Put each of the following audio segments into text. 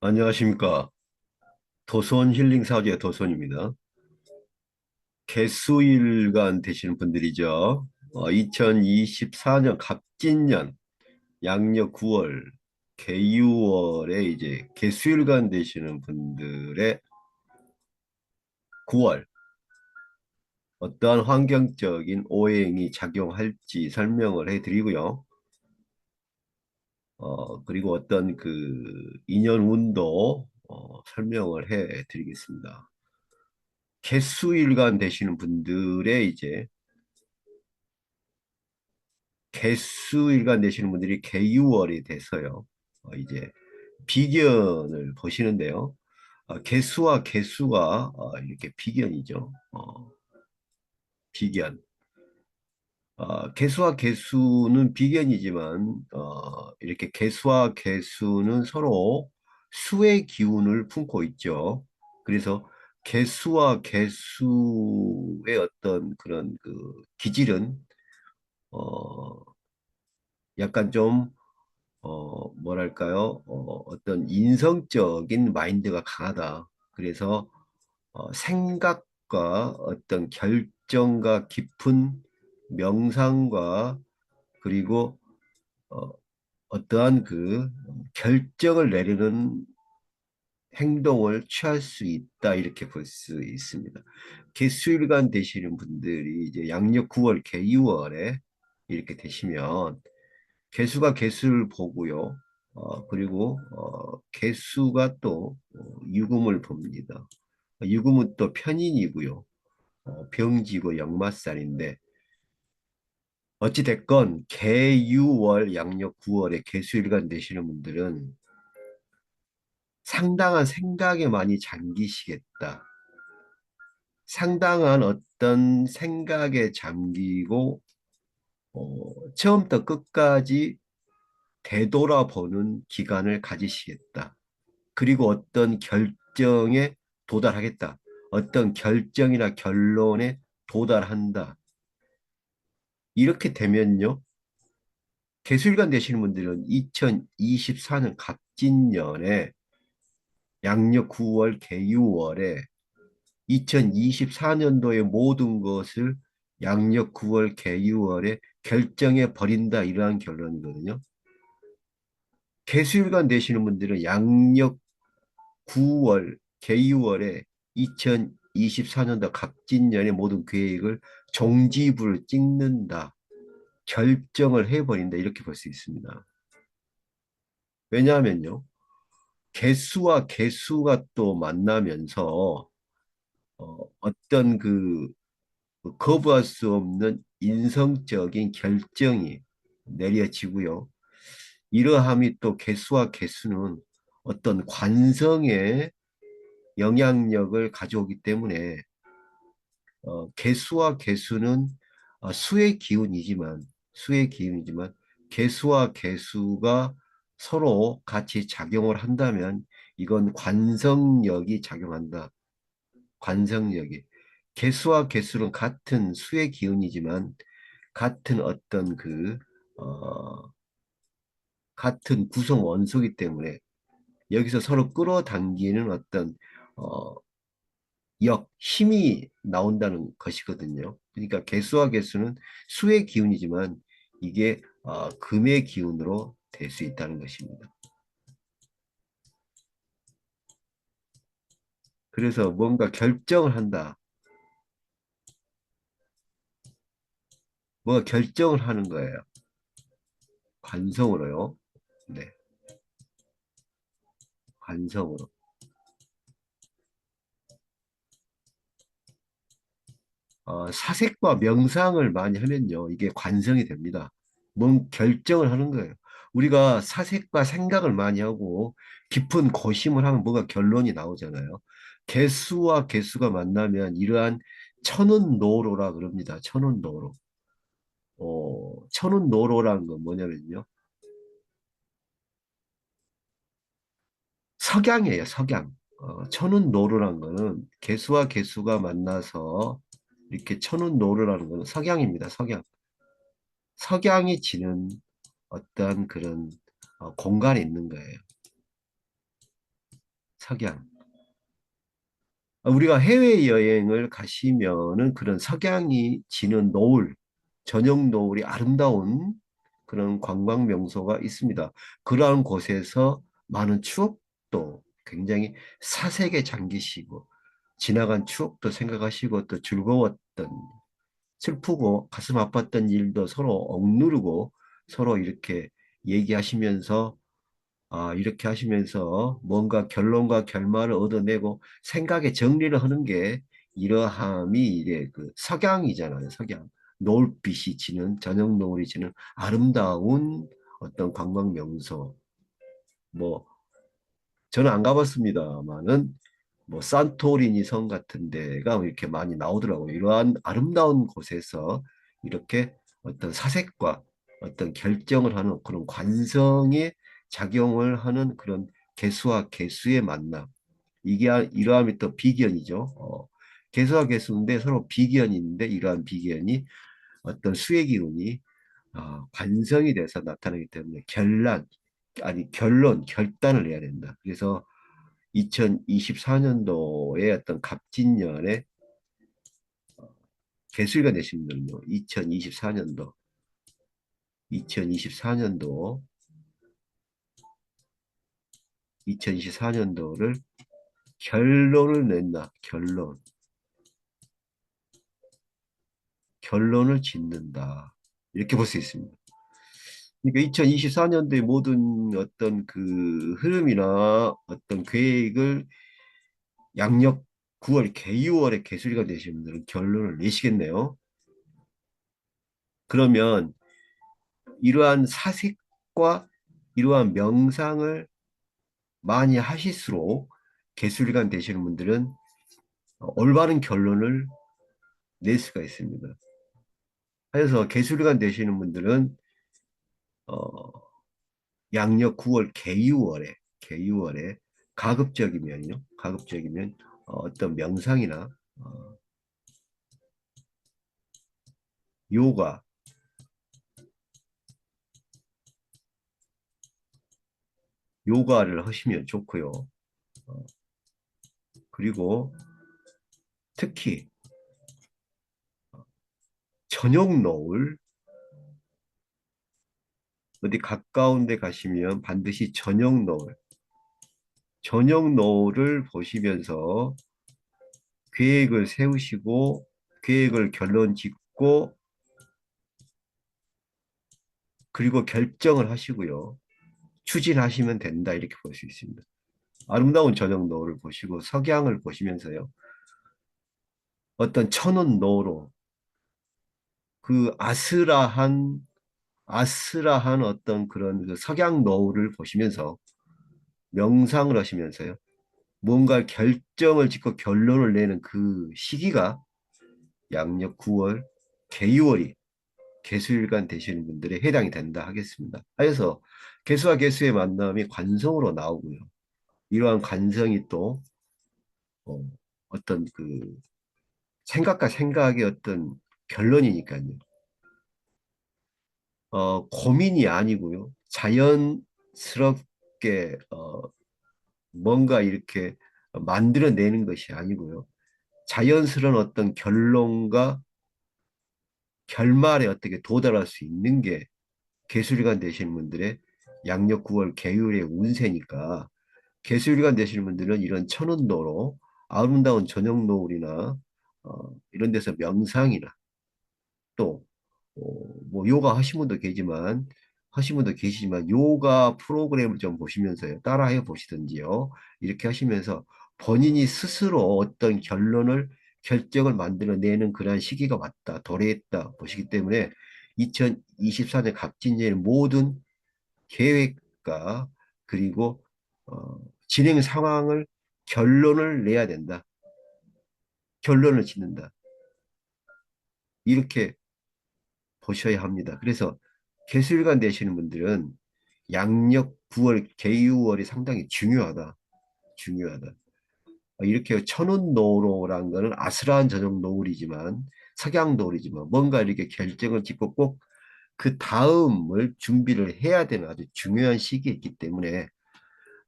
안녕하십니까. 도선 힐링 사주의 도선입니다. 개수일간 되시는 분들이죠. 2024년 갑진년 양력 9월 개유월에 이제 개수일간 되시는 분들의 9월 어떠한 환경적인 오행이 작용할지 설명을 해드리고요. 그리고 어떤 그 인연 운도 설명을 해드리겠습니다. 개수일간 되시는 분들의 이제 개수일간 되시는 분들이 개유월이 돼서요. 이제 비견을 보시는데요. 개수와 개수가 이렇게 비견이죠. 비견. 개수와 개수는 비견이지만 이렇게 개수와 개수는 서로 수의 기운을 품고 있죠. 그래서 개수와 개수의 어떤 그런 그 기질은 어, 약간 좀 뭐랄까요? 어떤 인성적인 마인드가 강하다. 그래서 생각과 어떤 결정과 깊은 명상과 그리고 어, 어떠한 그 결정을 내리는 행동을 취할 수 있다. 이렇게 볼 수 있습니다. 개수일간 되시는 분들이 이제 양력 9월 개유월에 이렇게 되시면 개수가 개수를 보고요. 그리고 개수가 또 유금을 봅니다. 유금은 또 편인이고요. 병지고 역마살인데 어찌됐건 개유월 양력 9월에 개수일간 되시는 분들은 상당한 생각에 많이 잠기시겠다. 상당한 어떤 생각에 잠기고 처음부터 끝까지 되돌아보는 기간을 가지시겠다. 그리고 어떤 결정에 도달하겠다. 어떤 결정이나 결론에 도달한다. 이렇게 되면요. 개수일관 되시는 분들은 2024년 갑진년에 양력 9월 개유월에 2024년도의 모든 것을 양력 9월 개유월에 결정해 버린다. 이러한 결론이거든요. 개수일관 되시는 분들은 양력 9월, 개유월에 2024년도 갑진년의 모든 계획을 종지부를 찍는다. 결정을 해버린다. 이렇게 볼 수 있습니다. 왜냐하면요. 개수와 개수가 또 만나면서 어떤 그 거부할 수 없는 인성적인 결정이 내려지고요. 이러함이 또 개수와 개수는 어떤 관성의 영향력을 가져오기 때문에 개수와 개수는 수의 기운이지만 개수와 개수가 서로 같이 작용을 한다면 이건 관성력이 작용한다. 관성력이. 개수와 개수는 같은 수의 기운이지만 같은 어떤 같은 구성 원소이기 때문에 여기서 서로 끌어당기는 어떤 어, 힘이 나온다는 것이거든요. 그러니까 개수와 개수는 수의 기운이지만 이게 금의 기운으로 될 수 있다는 것입니다. 그래서 뭔가 결정을 한다. 뭔가 결정을 하는 거예요. 관성으로요. 네, 관성으로. 사색과 명상을 많이 하면요. 이게 관성이 됩니다. 뭔 결정을 하는 거예요. 우리가 사색과 생각을 많이 하고 깊은 고심을 하면 뭐가 결론이 나오잖아요. 개수와 개수가 만나면 이러한 천운노로라 그럽니다. 천운노로. 천운노로라는 건 뭐냐면요. 석양이에요, 석양. 천운노로라는 거는 개수와 개수가 만나서 이렇게 천운노로라는 거는 석양입니다, 석양. 석양이 지는 어떤 그런 공간에 있는 거예요. 석양. 우리가 해외여행을 가시면은 그런 석양이 지는 노을, 저녁 노을이 아름다운 그런 관광 명소가 있습니다. 그러한 곳에서 많은 추억도 굉장히 사색에 잠기시고 지나간 추억도 생각하시고 또 즐거웠던 슬프고 가슴 아팠던 일도 서로 억누르고 서로 이렇게 얘기하시면서 이렇게 하시면서 뭔가 결론과 결말을 얻어내고 생각의 정리를 하는 게 이러함이 이제 그 석양이잖아요. 석양. 노을빛이 지는 저녁 노을이 지는 아름다운 어떤 관광 명소. 뭐 저는 안 가봤습니다만은 뭐 산토리니 성 같은 데가 이렇게 많이 나오더라고요. 이러한 아름다운 곳에서 이렇게 어떤 사색과 어떤 결정을 하는 그런 관성의 작용을 하는 그런 개수와 개수의 만남. 이게 이러함이 또 비견이죠. 개수와 개수인데 서로 비견이 있는데 이러한 비견이 어떤 수의 기운이 관성이 돼서 나타나기 때문에 결론, 결단을 내야 된다. 그래서 2024년도에 어떤 갑진년에 개수가 되신 분은요, 2024년도, 2024년도를 결론을 낸다. 결론을 짓는다. 이렇게 볼 수 있습니다. 그러니까 2024년도의 모든 어떤 그 흐름이나 어떤 계획을 양력 9월, 개유월에 개수리가 되시는 분들은 결론을 내시겠네요. 그러면 이러한 사색과 이러한 명상을 많이 하실수록 개수일간 되시는 분들은 올바른 결론을 낼 수가 있습니다. 그래서 개수일간 되시는 분들은 어, 양력 9월 개유월에 가급적이면 어떤 명상이나 요가, 요가를 하시면 좋고요. 어, 그리고 특히 저녁 노을 어디 가까운 데 가시면 반드시 저녁 노을을 보시면서 계획을 세우시고 계획을 결론 짓고 그리고 결정을 하시고요. 추진하시면 된다 이렇게 볼 수 있습니다. 아름다운 저녁 노을을 보시고 석양을 보시면서요. 어떤 천운 노로 그 아슬아한 어떤 그런 그 석양 노을을 보시면서 명상을 하시면서요. 뭔가 결정을 짓고 결론을 내는 그 시기가 양력 9월, 개유월이 개수일간 되시는 분들에 해당이 된다 하겠습니다. 그래서 개수와 개수의 만남이 관성으로 나오고요. 이러한 관성이 또 어떤 그 생각과 생각의 어떤 결론이니까요. 고민이 아니고요. 자연스럽게 뭔가 이렇게 만들어내는 것이 아니고요. 자연스러운 어떤 결론과 결말에 어떻게 도달할 수 있는 게 개수일간 되시는 분들의 양력 9월 개율의 운세니까 개수일간 되시는 분들은 이런 천운도로 아름다운 저녁 노을이나 이런 데서 명상이나 또 뭐 요가 하신 분도 계시지만 요가 프로그램을 좀 보시면서요. 따라해 보시든지요. 이렇게 하시면서 본인이 스스로 어떤 결정을 만들어내는 그러한 시기가 왔다, 도래했다 보시기 때문에 2024년 갑진년의 모든 계획과 그리고 진행 상황을 결론을 내야 된다. 결론을 짓는다. 이렇게 보셔야 합니다. 그래서 개수일간 되시는 분들은 양력 9월, 개유월이 상당히 중요하다. 이렇게 천운노로라는 거는 아슬한 저녁 노을이지만 석양 노을이지만 뭔가 이렇게 결정을 짓고 꼭 그 다음을 준비를 해야 되는 아주 중요한 시기에 있기 때문에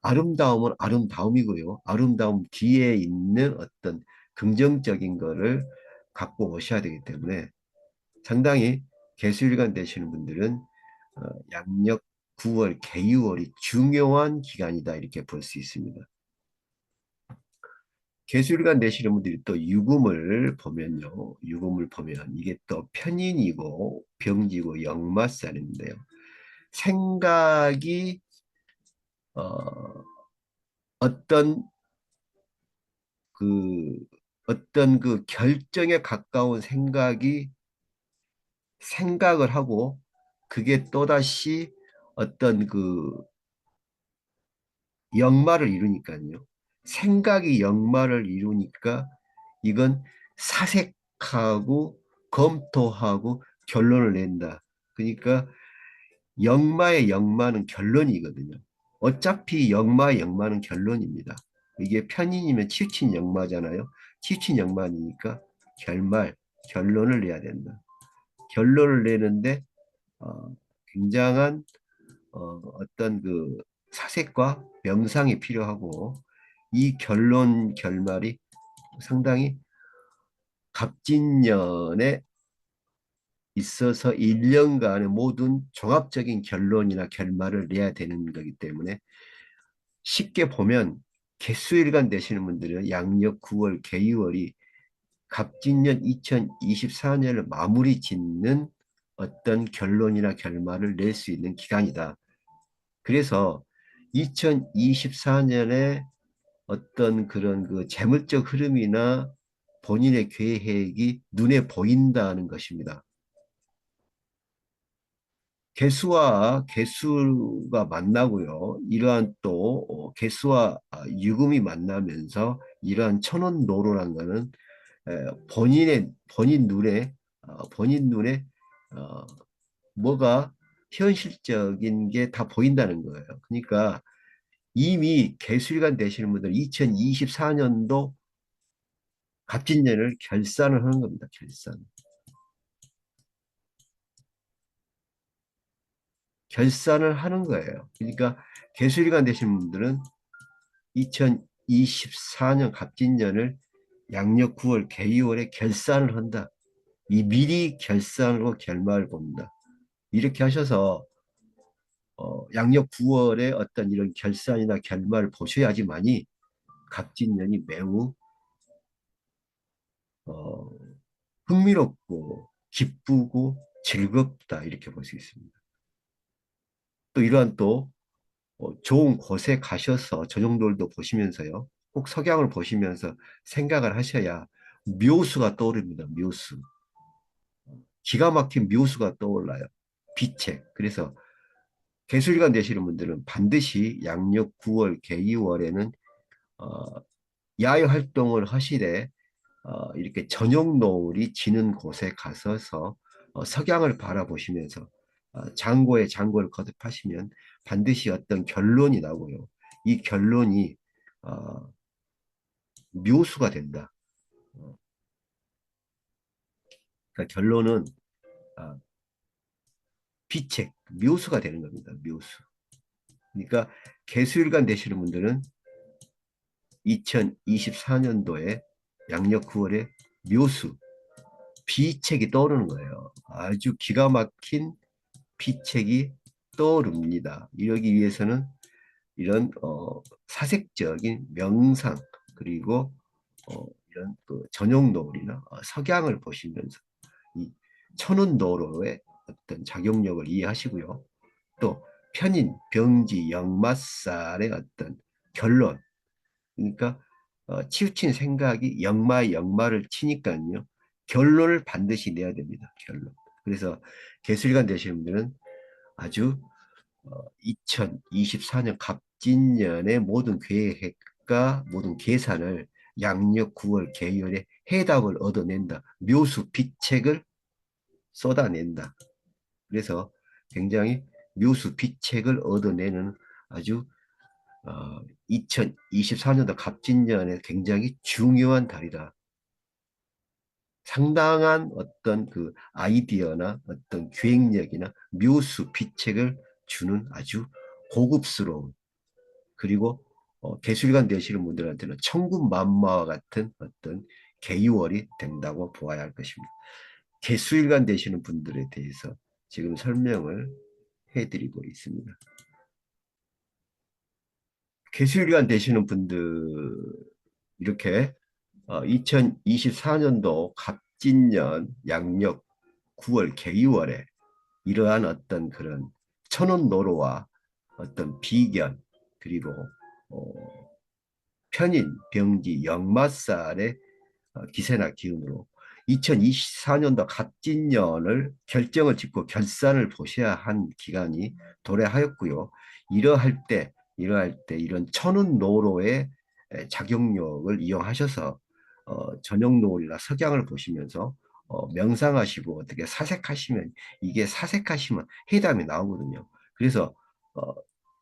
아름다움은 아름다움이고요. 아름다움 뒤에 있는 어떤 긍정적인 거를 갖고 오셔야 되기 때문에 상당히 개수일관 되시는 분들은 양력 9월, 개유월이 중요한 기간이다 이렇게 볼 수 있습니다. 개수일관 되시는 분들이 또 유금을 보면요. 유금을 보면 이게 또 편인이고 병지고 역마살인데요. 생각이 어, 어떤 그 어떤 그 결정에 가까운 생각을 하고 그게 또다시 어떤 그 역마를 이루니까요. 생각이 역마를 이루니까 이건 사색하고 검토하고 결론을 낸다. 그러니까 역마의 역마는 결론이거든요. 어차피 역마의 역마는 결론입니다. 이게 편인이면 치우친 역마잖아요. 치우친 역마니까 결말, 결론을 내야 된다. 결론을 내는데 굉장한 어떤 그 사색과 명상이 필요하고 이 결론 결말이 상당히 갑진년에 있어서 1년간의 모든 종합적인 결론이나 결말을 내야 되는 거기 때문에 쉽게 보면 개수일간 되시는 분들은 양력 9월, 개유월이 갑진년 2024년을 마무리 짓는 어떤 결론이나 결말을 낼 수 있는 기간이다. 그래서 2024년에 어떤 그런 그 재물적 흐름이나 본인의 계획이 눈에 보인다는 것입니다. 개수와 개수가 만나고요. 이러한 또 개수와 유금이 만나면서 이러한 천원노로란 거는 본인 눈에 어, 뭐가 현실적인 게 다 보인다는 거예요. 그러니까 이미 개수일간 되시는 분들 2024년도 갑진년을 결산을 하는 겁니다. 결산. 결산을 하는 거예요. 그러니까 개수일간 되시는 분들은 2024년 갑진년을 양력 9월 개유월에 결산을 한다. 이 미리 결산으로 결말을 본다. 이렇게 하셔서 양력 9월에 어떤 이런 결산이나 결말을 보셔야지만이 갑진년이 매우 어, 흥미롭고 기쁘고 즐겁다 이렇게 볼 수 있습니다. 또 이러한 또 좋은 곳에 가셔서 전용돌도 보시면서요. 꼭 석양을 보시면서 생각을 하셔야 묘수가 떠오릅니다. 묘수. 기가 막힌 묘수가 떠올라요. 빛에. 그래서 개술관 되시는 분들은 반드시 양력 9월, 개유월에는 어, 야외 활동을 하시되 이렇게 저녁 노을이 지는 곳에 가서서 석양을 바라보시면서 장고에 장고를 거듭하시면 반드시 어떤 결론이 나고요. 이 결론이 어, 묘수가 된다. 어, 그러니까 결론은 어, 빛의 묘수가 되는 겁니다. 묘수. 그러니까 개수일관 되시는 분들은 2024년도에 양력 9월에 묘수, 비책이 떠오르는 거예요. 아주 기가 막힌 비책이 떠오릅니다. 이러기 위해서는 이런 사색적인 명상 그리고 이런 그 저녁 노을이나 석양을 보시면서 이 천운도로의 어떤 작용력을 이해하시고요. 또 편인, 병지, 역마살의 어떤 결론 그러니까 치우친 생각이 역마의 역마를 치니까요. 결론을 반드시 내야 됩니다. 결론. 그래서 개술관 되시는 분들은 아주 2024년 갑진년의 모든 계획과 모든 계산을 양력 9월 개월에 해답을 얻어낸다. 묘수 비책을 쏟아낸다. 그래서 굉장히 묘수 비책을 얻어내는 아주 2024년도 갑진년에 굉장히 중요한 달이다. 상당한 어떤 그 아이디어나 어떤 기획력이나 묘수 비책을 주는 아주 고급스러운 그리고 개수일관 되시는 분들한테는 천군만마와 같은 어떤 계유월이 된다고 보아야 할 것입니다. 개수일관 되시는 분들에 대해서 지금 설명을 해드리고 있습니다. 개수일관 되시는 분들 이렇게 2024년도 갑진년 양력 9월 개유월에 이러한 어떤 그런 천운노로와 어떤 비견 그리고 어, 편인, 병지, 역마살의 기세나 기운으로 2024년도 갑진년을 결정을 짓고 결산을 보셔야 한 기간이 도래하였고요. 이러할 때 이런 천운노로의 작용력을 이용하셔서 저녁노을이나 석양을 보시면서 명상하시고 어떻게 사색하시면 이게 사색하시면 해답이 나오거든요. 그래서 어,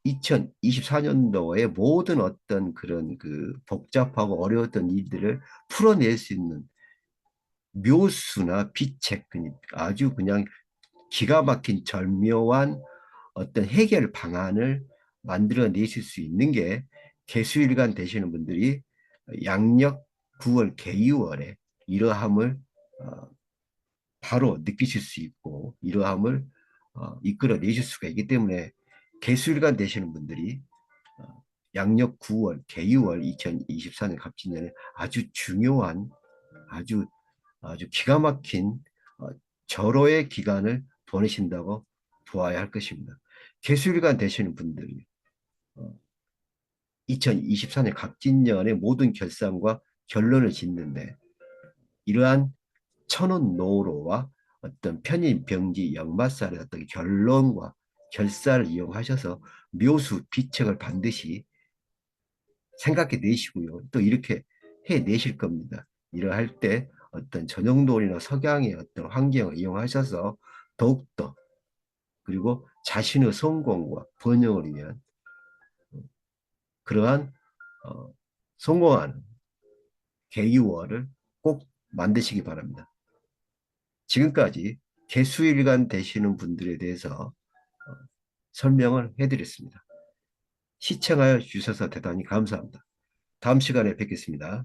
2024년도에 모든 어떤 그런 그 복잡하고 어려웠던 일들을 풀어낼 수 있는 묘수나 비책, 아주 그냥 기가 막힌 절묘한 어떤 해결 방안을 만들어 내실 수 있는 게 개수일간 되시는 분들이 양력 9월 개유월에 이러함을 어, 바로 느끼실 수 있고 이러함을 이끌어 내실 수가 있기 때문에 개수일간 되시는 분들이 양력 9월 개유월 2024년 갑진년에 아주 중요한 아주 아주 기가 막힌 어, 절호의 기간을 보내신다고 보아야 할 것입니다. 개수일간 되시는 분들이 2024년 갑진년의 모든 결산과 결론을 짓는데 이러한 천운노로와 어떤 편인 병지 역마살의 어떤 결론과 결사를 이용하셔서 묘수 비책을 반드시 생각해 내시고요. 또 이렇게 해 내실 겁니다. 이러할 때 어떤 전형돌이나 석양의 어떤 환경을 이용하셔서 더욱더 그리고 자신의 성공과 번영을 위한 그러한 성공하는 계기월을 꼭 만드시기 바랍니다. 지금까지 개수일간 되시는 분들에 대해서 설명을 해드렸습니다. 시청하여 주셔서 대단히 감사합니다. 다음 시간에 뵙겠습니다.